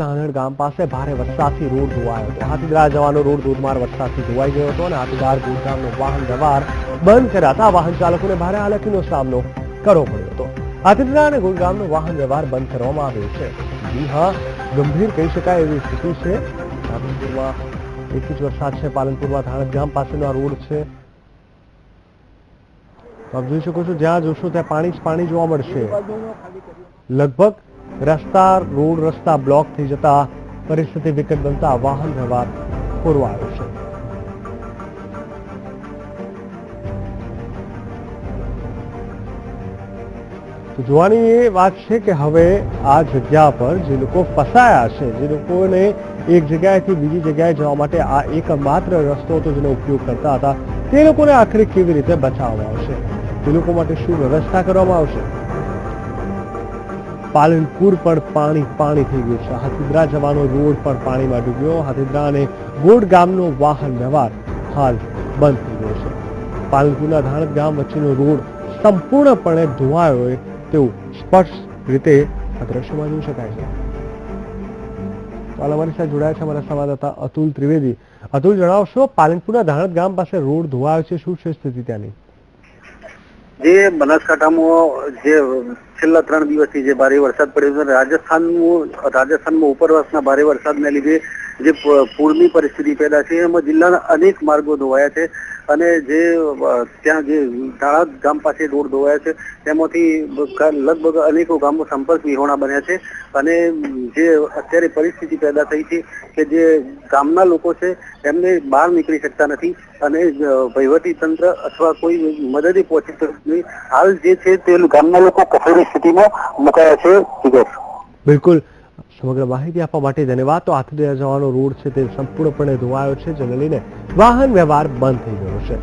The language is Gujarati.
ધાનેડ ગામ પાસે ભારે વરસાદથી રોડ ધોવાયો હતો. હાથીદરા જવાનો રોડ ધોધમાર વરસાદથી ધોવાઈ ગયો હતો અને હાથીદાર ગુડગામનો વાહન વ્યવહાર બંધ કરાતા વાહન ચાલકોને ભારે હાલાકીનો સામનો કરવો પડ્યો હતો. હાથીદરા અને ગુડગામનો વાહન વ્યવહાર બંધ કરવામાં આવ્યો છે. જી હા, ગંભીર કહી શકાય એવી સ્થિતિ છે. પાલનપુરમાં એક ઇંચ વરસાદ છે. પાલનપુરમાં ધાનેડ ગામ પાસેનો આ રોડ છે. આપ જોઈ શકો છો, જ્યાં જોશો ત્યાં પાણી જ પાણી જોવા મળશે. લગભગ રોડ રસ્તા બ્લોક થઈ જતા પરિસ્થિતિ વિકટ બનતા વાહન વ્યવહાર ખોરવાયો છે. તો જોવાની એ વાત છે કે હવે આ જગ્યા પર જે લોકો ફસાયા છે, જે લોકોને એક જગ્યાએથી બીજી જગ્યાએ જવા માટે આ એકમાત્ર રસ્તો હતો જેનો ઉપયોગ કરતા હતા, તે લોકોને આખરે કેવી રીતે બચાવવામાં આવશે, તે લોકો માટે શું વ્યવસ્થા કરવામાં આવશે? પાલનપુર પણ પાણી થઈ ગયું છે. હાથીદરા જવાનો રોડ પણ પાણીમાં ડૂબ્યો. હાથીદરા અને ગોડ ગામનો વાહન વ્યવહાર હાલ બંધ થઈ ગયો છે. પાલનપુરના ધાનેડ ગામ વચ્ચેનો રોડ સંપૂર્ણપણે ધોવાયો હોય તેવું સ્પષ્ટ રીતે આ દ્રશ્યમાં જોઈ શકાય છે. હાલ અમારી સાથે જોડાયા છે અમારા સંવાદદાતા અતુલ ત્રિવેદી. અતુલ, જણાવશો, પાલનપુરના ધાનેડ ગામ પાસે રોડ ધોવાયો છે, શું છે સ્થિતિ ત્યાંની? જે બનાસકાંઠામાં જે છેલ્લા 3 દિવસથી જે ભારે વરસાદ પડ્યો છે, રાજસ્થાનમાં ઉપરવાસના ભારે વરસાદને લીધે જે પૂરની પરિસ્થિતિ પેદા છે, એમાં જિલ્લાના અનેક માર્ગો ધોવાયા છે અને જે ત્યાં જે ધાણાદ ગામ પાસે રોડ ધોવાયા છે, તેમાંથી લગભગ અનેકો ગામો સંપર્ક વિહોણા બન્યા છે. અને જે અત્યારે પરિસ્થિતિ પેદા થઈ છે કે જે ગામના લોકો છે એમને બહાર નીકળી શકતા નથી અને વહીવટી તંત્ર અથવા કોઈ મદદે પહોંચી શકતું. હાલ જે છે તે ગામના લોકો કફોડી સ્થિતિમાં મુકાયા છે. બિલકુલ, સમગ્ર માહિતી આપવા માટે ધન્યવાદ. તો હાથીદરા જવાનો રોડ છે તે સંપૂર્ણપણે ધોવાયો છે, જેને લઈને વાહન વ્યવહાર બંધ થઈ ગયો છે.